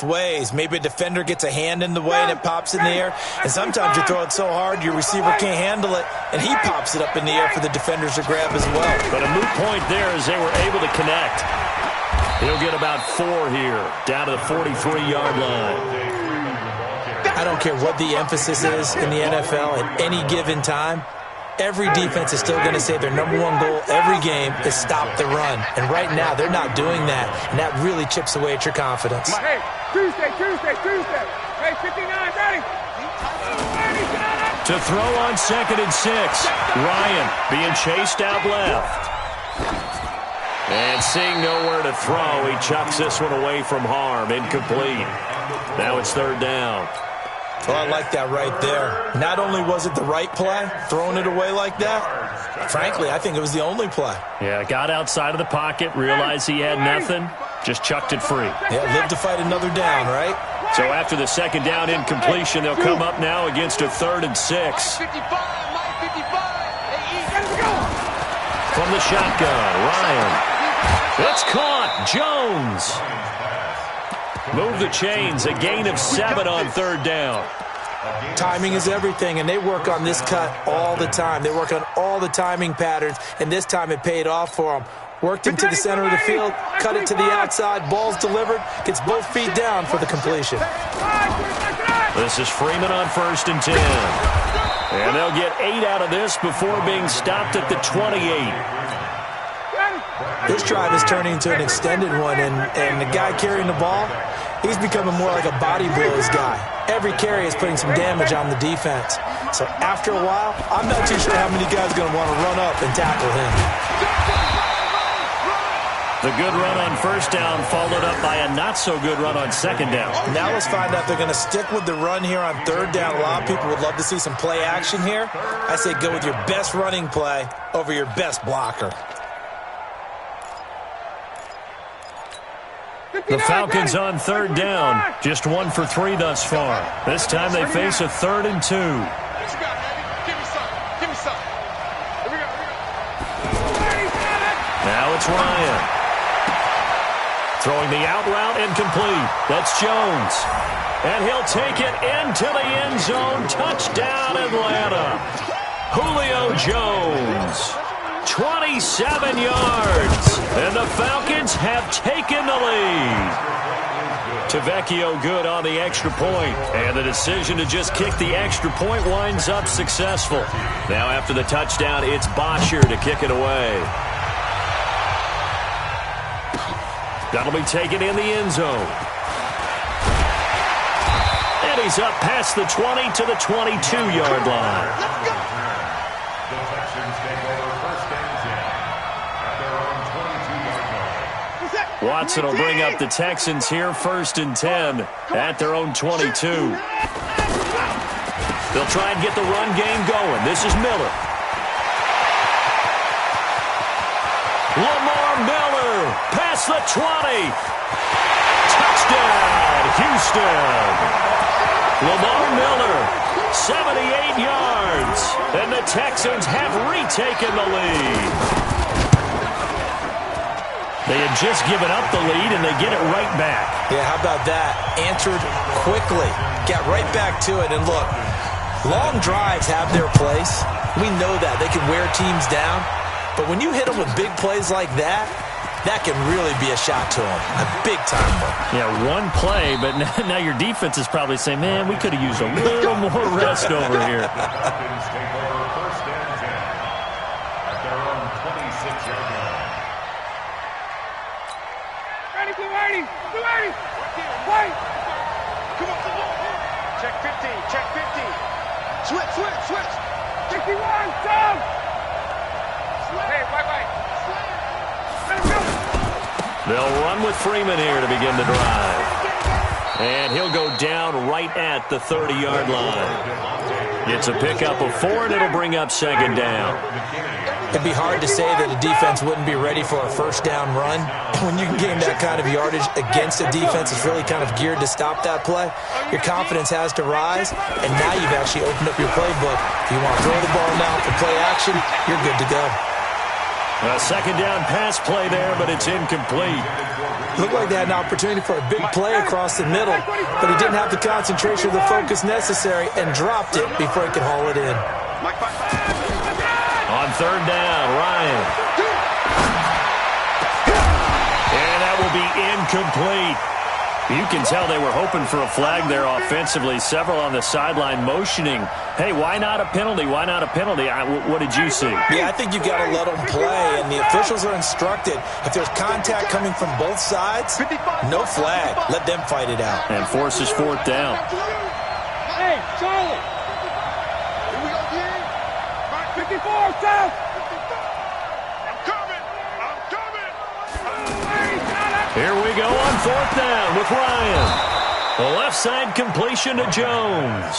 ways. Maybe a defender gets a hand in the way and it pops in the air, and sometimes you throw it so hard your receiver can't handle it and he pops it up in the air for the defenders to grab as well. But a moot point there as they were able to connect. He'll get about 4 here, down to the 43-yard line. I don't care what the emphasis is in the NFL at any given time. Every defense is still going to say their number one goal every game is stop the run. And right now, they're not doing that, and that really chips away at your confidence. Hey, Tuesday. Hey, 59, ready. To throw on 2nd and 6. Ryan being chased out left. And seeing nowhere to throw, he chucks this one away from harm. Incomplete. Now it's 3rd down. Well, I like that right there. Not only was it the right play, throwing it away like that, frankly, I think it was the only play. Yeah, got outside of the pocket, realized he had nothing, just chucked it free. Yeah, live to fight another down, right? So after the 2nd down incompletion, they'll come up now against a 3rd and 6. From the shotgun, Ryan. It's caught. Jones. Move the chains. A gain of 7 on 3rd down. Timing is everything, and they work on this cut all the time. They work on all the timing patterns, and this time it paid off for them. Worked into the center of the field, cut it to the outside, ball's delivered, gets both feet down for the completion. This is Freeman on 1st and 10. And they'll get 8 out of this before being stopped at the 28. This drive is turning into an extended one, and the guy carrying the ball, he's becoming more like a body blows guy. Every carry is putting some damage on the defense. So after a while, I'm not too sure how many guys are going to want to run up and tackle him. The good run on 1st down followed up by a not-so-good run on 2nd down. Now let's find out if they're going to stick with the run here on 3rd down. A lot of people would love to see some play action here. I say go with your best running play over your best blocker. The Falcons on 3rd down, just 1 for 3 thus far. This time they face a 3rd and 2. Now it's Ryan. Throwing the out route incomplete. That's Jones. And he'll take it into the end zone. Touchdown, Atlanta. Julio Jones. 27 yards, and the Falcons have taken the lead. Tavecchio good on the extra point, and the decision to just kick the extra point winds up successful. Now after the touchdown, it's Bosher to kick it away. That'll be taken in the end zone. And he's up past the 20 to the 22-yard line. Watson will bring up the Texans here 1st and 10 at their own 22. They'll try and get the run game going. This is Miller. Lamar Miller past the 20. Touchdown, Houston. Lamar Miller, 78 yards. And the Texans have retaken the lead. They had just given up the lead, and they get it right back. Yeah, how about that? Answered quickly. Got right back to it. And look, long drives have their place. We know that. They can wear teams down. But when you hit them with big plays like that, that can really be a shot to them. A big-time one. Yeah, one play, but now your defense is probably saying, man, we could have used a little more rest over here. Check 50, check 50. Switch. 61, Tom! Hey, bye-bye. Let him go. They'll run with Freeman here to begin the drive. And he'll go down right at the 30-yard line. It's a pickup of 4, and it'll bring up 2nd down. It'd be hard to say that a defense wouldn't be ready for a 1st down run. When you can gain that kind of yardage against a defense that's really kind of geared to stop that play, your confidence has to rise, and now you've actually opened up your playbook. If you want to throw the ball now for play action, you're good to go. A second down pass play there, but it's incomplete. Looked like they had an opportunity for a big play across the middle, but he didn't have the concentration or the focus necessary and dropped it before he could haul it in. On third down, Ryan. And that will be incomplete. You can tell they were hoping for a flag there offensively. Several on the sideline motioning, hey, why not a penalty? Why not a penalty? What did you see? Yeah, I think you've got to let them play, and the officials are instructed. If there's contact coming from both sides, no flag. Let them fight it out. And forces fourth down. Hey, Charlie. Here we go again. 54, south. I'm coming. Here we go on fourth down with Ryan. The left side completion to Jones.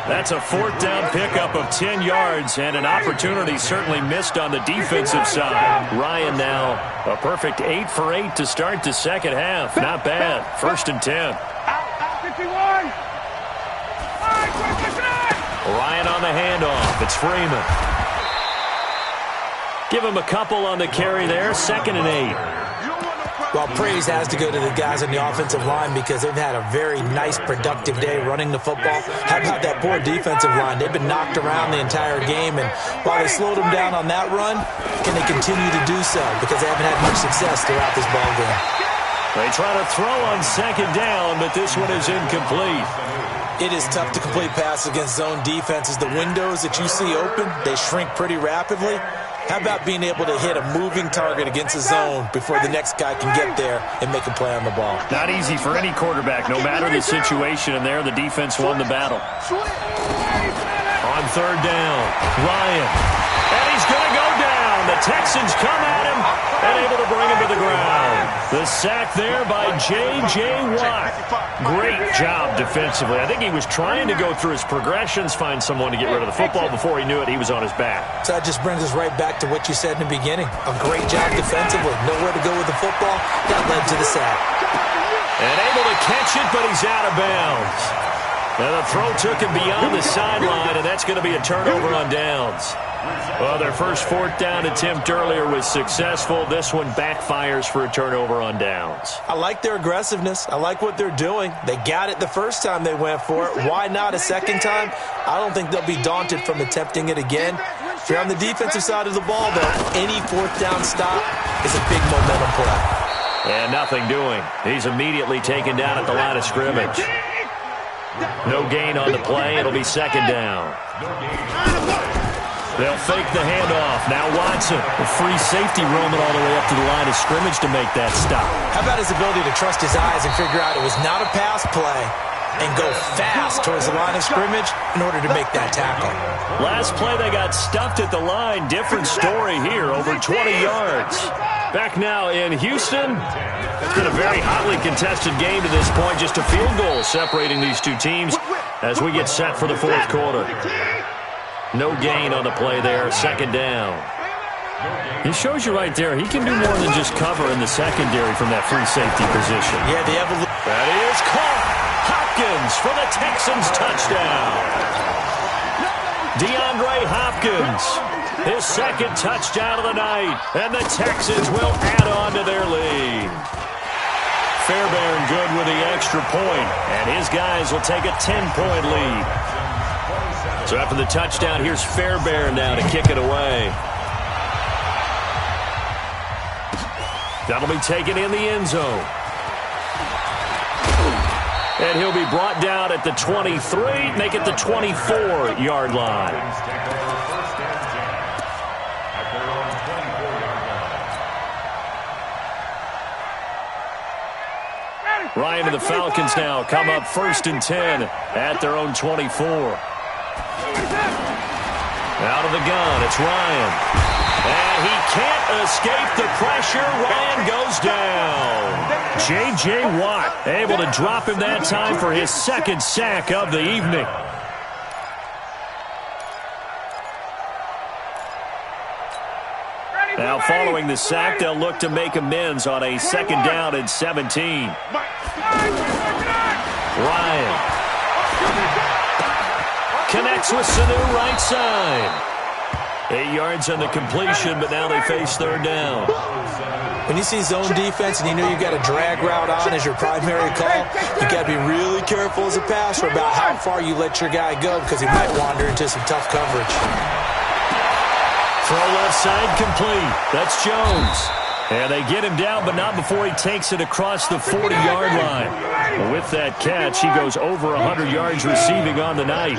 That's a fourth down pickup of 10 yards and an opportunity certainly missed on the defensive side. Ryan now a perfect 8 for 8 to start the second half. Not bad. 1st and 10. 51. Ryan on the handoff. It's Freeman. Give him a couple on the carry there. 2nd and 8. Well, praise has to go to the guys on the offensive line because they've had a very nice, productive day running the football. How about that poor defensive line? They've been knocked around the entire game, and while they slowed them down on that run, can they continue to do so? Because they haven't had much success throughout this ball game. They try to throw on 2nd down, but this one is incomplete. It is tough to complete passes against zone defenses. The windows that you see open, they shrink pretty rapidly. How about being able to hit a moving target against a zone before the next guy can get there and make a play on the ball? Not easy for any quarterback, no matter the situation, and there the defense won the battle. On third down, Ryan. And he's going to go down. The Texans come at him and able to bring him to the ground. The sack there by J.J. Watt. Great job defensively. I think he was trying to go through his progressions, find someone to get rid of the football. Before he knew it, he was on his back. So that just brings us right back to what you said in the beginning. A great job defensively. Nowhere to go with the football. That led to the sack. And able to catch it, but he's out of bounds. And the throw took him beyond the sideline, and that's going to be a turnover on downs. Well, their first fourth down attempt earlier was successful. This one backfires for a turnover on downs. I like their aggressiveness. I like what they're doing. They got it the first time they went for it. Why not a second time? I don't think they'll be daunted from attempting it again. If you're on the defensive side of the ball, though, any fourth down stop is a big momentum play. And nothing doing. He's immediately taken down at the line of scrimmage. No gain on the play. It'll be 2nd down. They'll fake the handoff. Now Watson, a free safety roaming all the way up to the line of scrimmage to make that stop. How about his ability to trust his eyes and figure out it was not a pass play and go fast towards the line of scrimmage in order to make that tackle? Last play, they got stuffed at the line. Different story here, over 20 yards. Back now in Houston. It's been a very hotly contested game to this point. Just a field goal separating these two teams as we get set for the fourth quarter. No gain on the play there. 2nd down. He shows you right there, he can do more than just cover in the secondary from that free safety position. Yeah, that is caught. Hopkins for the Texans touchdown. DeAndre Hopkins, his 2nd touchdown of the night, and the Texans will add on to their lead. Fairbairn good with the extra point, and his guys will take a 10-point lead. So after the touchdown, here's Fairbairn now to kick it away. That'll be taken in the end zone. And he'll be brought down at the 23, make it the 24-yard line. Ryan and the Falcons now come up 1st and 10 at their own 24. Out of the gun, it's Ryan. And he can't escape the pressure. Ryan goes down. J.J. Watt able to drop him that time for his 2nd sack of the evening. Now following the sack, they'll look to make amends on a 2nd down and 17. Ryan connects with Sanu right side. 8 yards on the completion, but now they face third down. When you see zone defense and you know you've got a drag route on as your primary call, you've got to be really careful as a passer about how far you let your guy go because he might wander into some tough coverage. Throw left side complete. That's Jones. And they get him down, but not before he takes it across the 40-yard line. With that catch, he goes over 100 yards receiving on the night.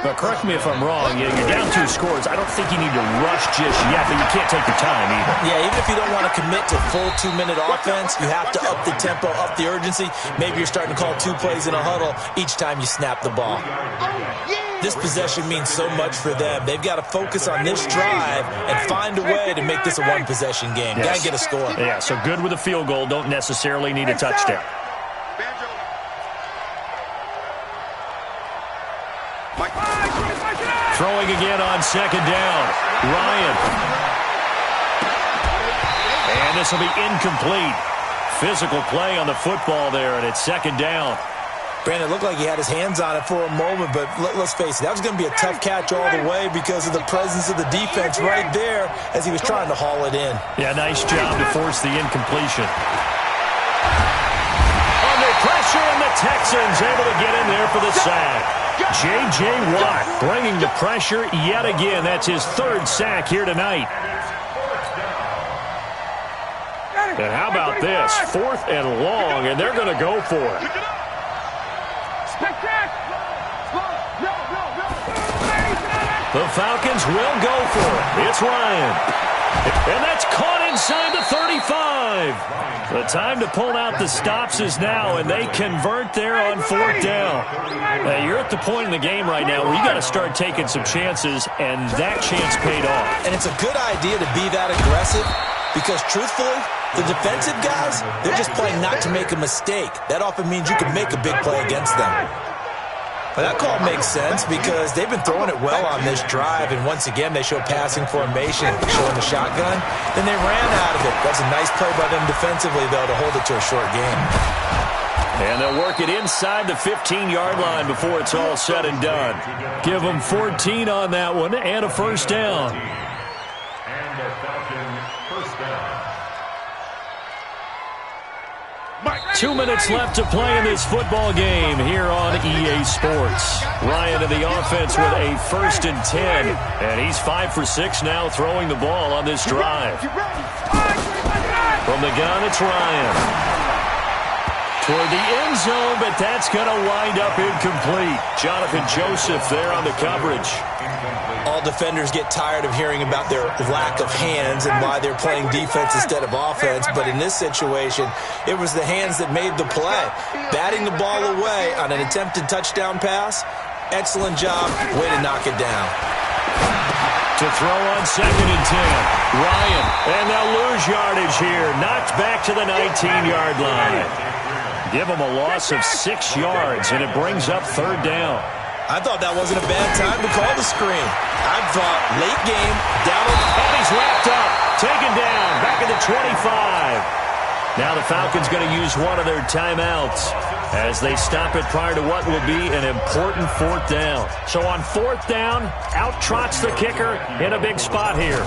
But correct me if I'm wrong, you're down 2 scores. I don't think you need to rush just yet, but you can't take your time either. Yeah, even if you don't want to commit to full 2-minute offense, you have to up the tempo, up the urgency. Maybe you're starting to call 2 plays in a huddle each time you snap the ball. This possession means so much for them. They've got to focus on this drive and find a way to make this a one-possession game. Yes. Got to get a score. Yeah, so good with a field goal. Don't necessarily need a touchdown. Throwing again on second down. Ryan. And this will be incomplete. Physical play on the football there, and it's second down. Brandon, it looked like he had his hands on it for a moment, but let's face it, that was going to be a tough catch all the way because of the presence of the defense right there as he was trying to haul it in. Yeah, nice job to force the incompletion. Under pressure, and the Texans able to get in there for the sack. J.J. Watt bringing the pressure yet again. That's his 3rd sack here tonight. And how about this? 4th and long, and they're going to go for it. The Falcons will go for it. It's Ryan. And that's caught inside the 35. The time to pull out the stops is now, and they convert there on 4th down. Now, you're at the point in the game right now where you got to start taking some chances, and that chance paid off. And it's a good idea to be that aggressive because, truthfully, the defensive guys, they're just playing not to make a mistake. That often means you can make a big play against them. But that call makes sense because they've been throwing it well on this drive, and once again they show passing formation, showing the shotgun. Then they ran out of it. That's a nice play by them defensively, though, to hold it to a short game. And they'll work it inside the 15-yard line before it's all said and done. Give them 14 on that one and a first down. And the Falcon first down. 2 minutes left to play in this football game here on EA Sports. Ryan in the offense with a 1st and 10. And he's 5 for 6 now throwing the ball on this drive. From the gun, it's Ryan. Toward the end zone, but that's going to wind up incomplete. Jonathan Joseph there on the coverage. All defenders get tired of hearing about their lack of hands and why they're playing defense instead of offense. But in this situation, it was the hands that made the play. Batting the ball away on an attempted touchdown pass, excellent job. Way to knock it down. To throw on 2nd and 10. Ryan, and they'll lose yardage here. Knocked back to the 19-yard line. Give them a loss of 6 yards, and it brings up 3rd down. I thought that wasn't a bad time to call the screen. I thought late game, down and he's wrapped up, taken down, back at the 25. Now the Falcons going to use one of their timeouts as they stop it prior to what will be an important 4th down. So on 4th down, out trots the kicker in a big spot here.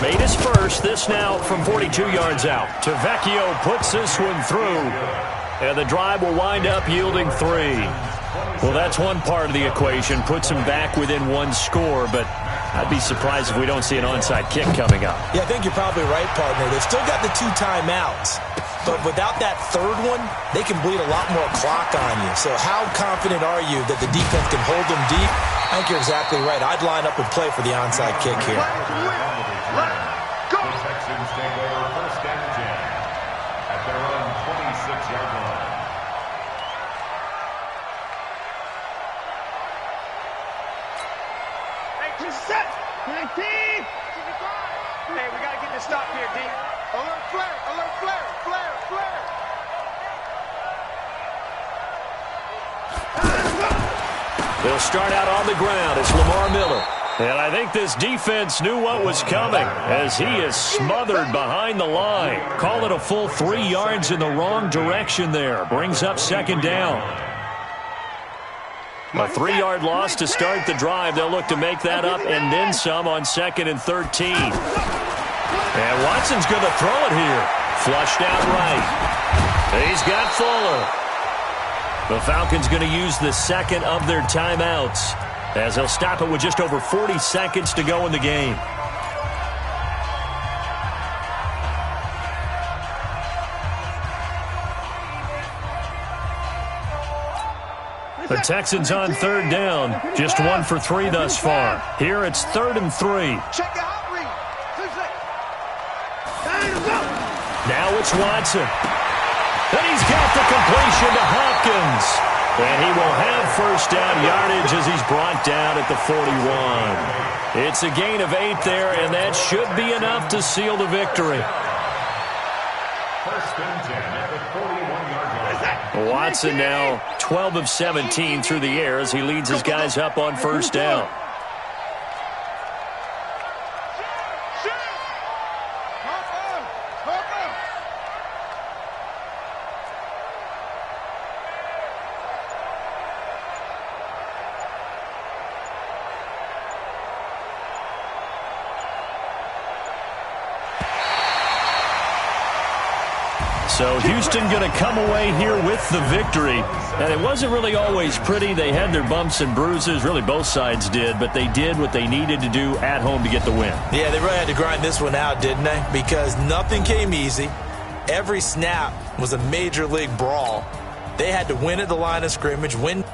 Made his first, this now from 42 yards out. Tavecchio puts this one through, and the drive will wind up yielding 3. Well, that's one part of the equation. Puts them back within 1 score, but I'd be surprised if we don't see an onside kick coming up. Yeah, I think you're probably right, partner. They've still got the 2 timeouts, but without that 3rd one, they can bleed a lot more clock on you. So how confident are you that the defense can hold them deep? I think you're exactly right. I'd line up and play for the onside kick here. Go! Texans take over 1st and 10 at their own 26-yard line. Set! 19! Hey, we got to get this stop here, D. Alert flare! Alert flare! Flare! Flare! They'll start out on the ground. It's Lamar Miller. And I think this defense knew what was coming as he is smothered behind the line. Call it a full 3 yards in the wrong direction there. Brings up 2nd down. A 3-yard loss to start the drive. They'll look to make that up and then some on 2nd and 13. And Watson's going to throw it here. Flushed out right. He's got Fuller. The Falcons going to use the second of their timeouts as they'll stop it with just over 40 seconds to go in the game. The Texans on 3rd down. Just 1 for 3 thus far. Here it's 3rd and 3. Check the hot read. 2 seconds. Now it's Watson. And he's got the completion to Hopkins. And he will have first down yardage as he's brought down at the 41. It's a gain of 8 there, and that should be enough to seal the victory. First and 10 at the 41-yard line. Watson now 12 of 17 through the air as he leads his guys up on first down. So Houston going to come away here with the victory. And it wasn't really always pretty. They had their bumps and bruises. Really, both sides did. But they did what they needed to do at home to get the win. Yeah, they really had to grind this one out, didn't they? Because nothing came easy. Every snap was a major league brawl. They had to win at the line of scrimmage, win.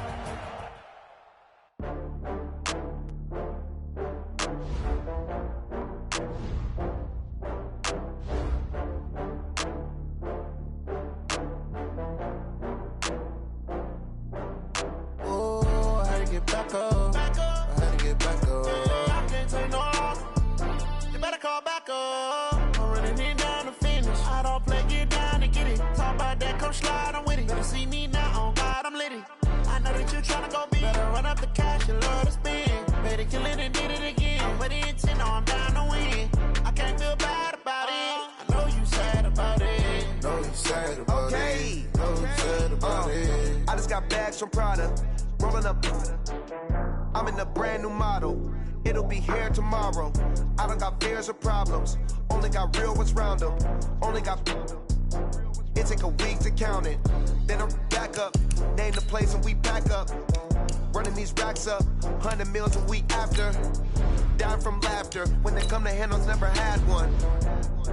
I'm in a brand new model. It'll be here tomorrow. I don't got fears or problems. Only got real ones round them. Only got. It take a week to count it. Then I'm back up. Name the place and we back up. Running these racks up. 100 meals a week after. Down from laughter. When they come to handles, never had one.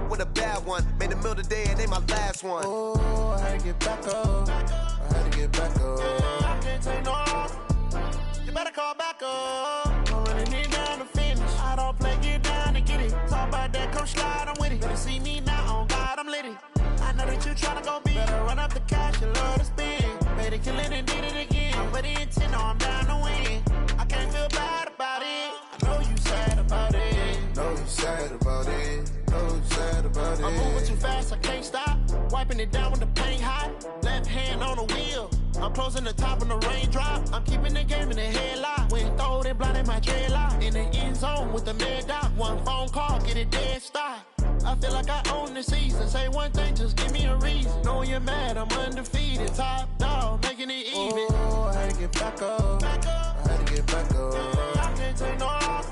With a bad one. Made a meal today and they my last one. Oh, I had to get back up. I had to get back up. I can't take no. You better call back up. I'm running it down to finish. I don't play, get down and get it. Talk about that, come slide, I'm with it. Better see me now, on God, I'm litty. I know that you tryna go big. Better run up the cash, you love to spin. Made it, kill it, and did it again. I'm with the intent, no, I'm down to win. I can't feel bad about it. I know you sad about it. Know you sad about it. Know you sad about it. I'm moving too fast, I can't stop. Wiping it down with the paint hot. Left hand on the wheel. I'm closing the top on the raindrop. I'm keeping the game in the headlock. When throwed and blinded my dreadlock. In the end zone with the mad dot. One phone call, get it dead stop. I feel like I own the season. Say one thing, just give me a reason. Knowing you're mad, I'm undefeated. Top dog, making it even. Oh, I had to get back up. I had to get back up. I can't take no off.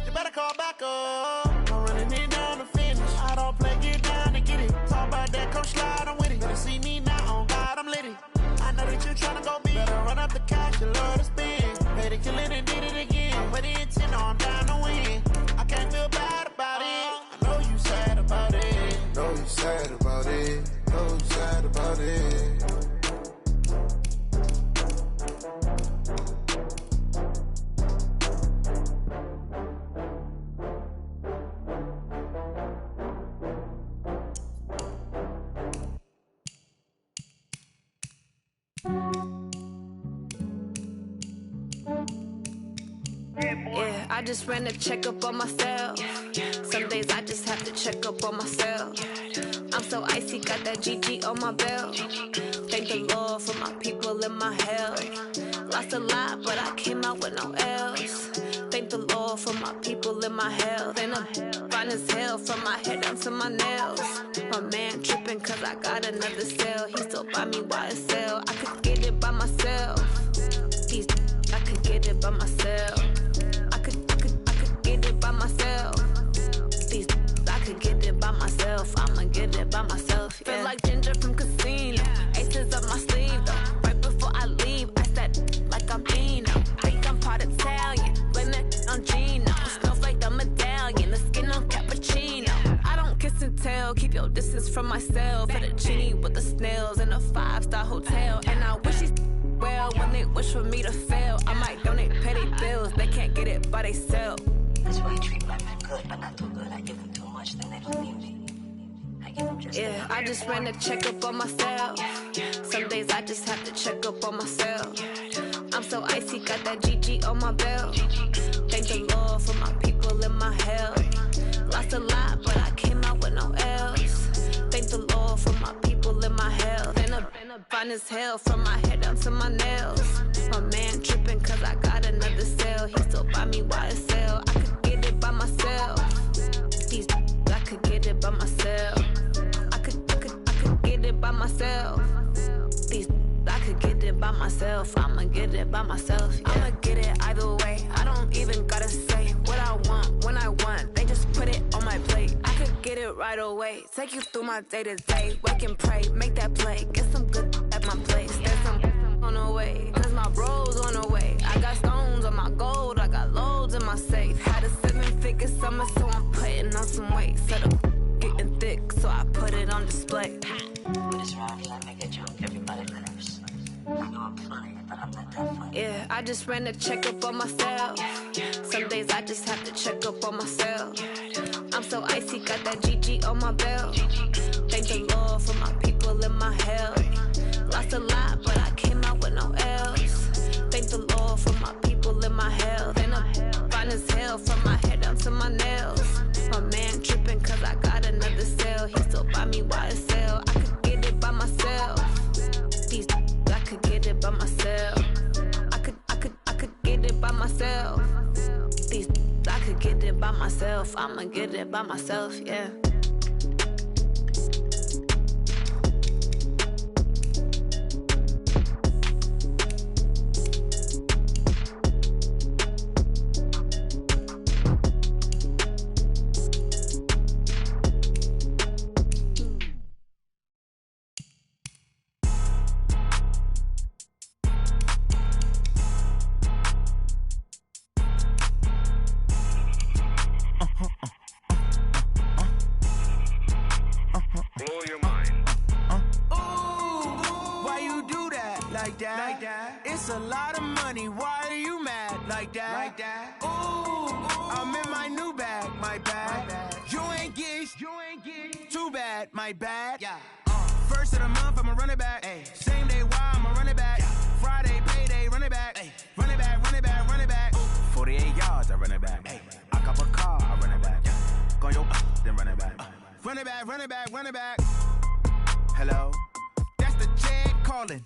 You better call back up. I'm running it down to finish. I don't play, get down to get it. Talk about that, come slide, I'm with it. Better see me now, on God, I'm litty. I know that you tryna go big. Better run up the cash, you love to spin. Made it, kill it, and did it again. With the intent, no, I'm down to win. I can't feel bad about it. I know you sad about it. Know you sad about it. Know you sad about it. Yeah, I just ran a checkup on myself. Some days I just have to check up on myself. I'm so icy, got that GG on my belt. Thank the Lord for my people and my health. Lost a lot, but I came out with no else. Thank the Lord for my people and my health. And I'm fine as hell from my head down to my nails. My man tripping cause I got another cell. He still buy me YSL. I could get it by myself. He's from myself. For the genie with the snails in a 5-star hotel. And I wish these well when they wish for me to fail. I might donate, pay their bills. They can't get it by they self. That's why I treat my men good, but not too good. I give them too much, then they don't need me. I give them just yeah, I just ran a checkup on myself. Some days I just have to check up on myself. I'm so icy, got that GG on my belt. Thank the Lord for my people in my hell. Lost a lot, but I came out with no L's. Thank the Lord for my people in my hell. Been a fine as hell from my head down to my nails. My man tripping cause I got another cell. He still buy me YSL. I could get it by myself. These I could get it by myself. I could get it by myself. These I could get it by myself. I'ma get it by myself. Yeah. I'ma get it either way. I don't even gotta say what I want when I want. They just put it on my plate. I could get it right away. Take you through my day to day. Wake and pray, make that play. Get some good at my place. There's some on the way, cause my bros on the way. I got stones on my gold. I got loads in my safe. Had a 7-figure summer, so I'm putting on some weight. Set up getting thick, so I put it on display. When it's around here, I make a joke. Everybody laughs. I know I'm funny, but I'm not that funny. Yeah, I just ran a checkup on myself. Some days I just have to check up on myself. I'm so icy, got that GG on my belt. Thank the Lord for my people in my hell. Lost a lot, but I came out with no L's. Thank the Lord for my people in my hell. Then I'm fine as hell from my head down to my nails. My man tripping cause I got another cell. He still buy me YSL. I could get it by myself. These I could get it by myself. I could get it by myself. These I could get it by myself. I'ma get it by myself, yeah. It's a lot of money, why are you mad like that? Ooh, I'm in my new bag, my bad. You ain't get too bad, my bad. Yeah. First of the month, I'ma run it back. Ay. Same day, why I'ma run it back. Friday, payday, run it back. Ay. Run it back, run it back, run it back. 48 yards, I run it back. Ay. I cop a car, I run it back. Go your then run it back. Run it back, run it back, run it back. Hello, that's the check calling.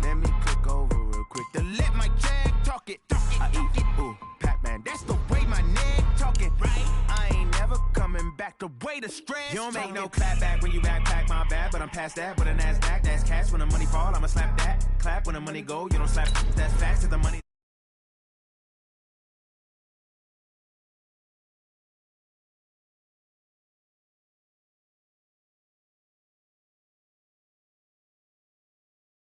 Let me click over real quick to let my check talk it. I eat it, ooh, Pac-Man. That's the way my neck talking. Right? I ain't never coming back. The way the stress. You don't make no clap back when you backpack, my bad. But I'm past that. With a NASDAQ, that's cash. When the money fall, I'ma slap that. Clap when the money go. You don't slap. That's fast. If the money.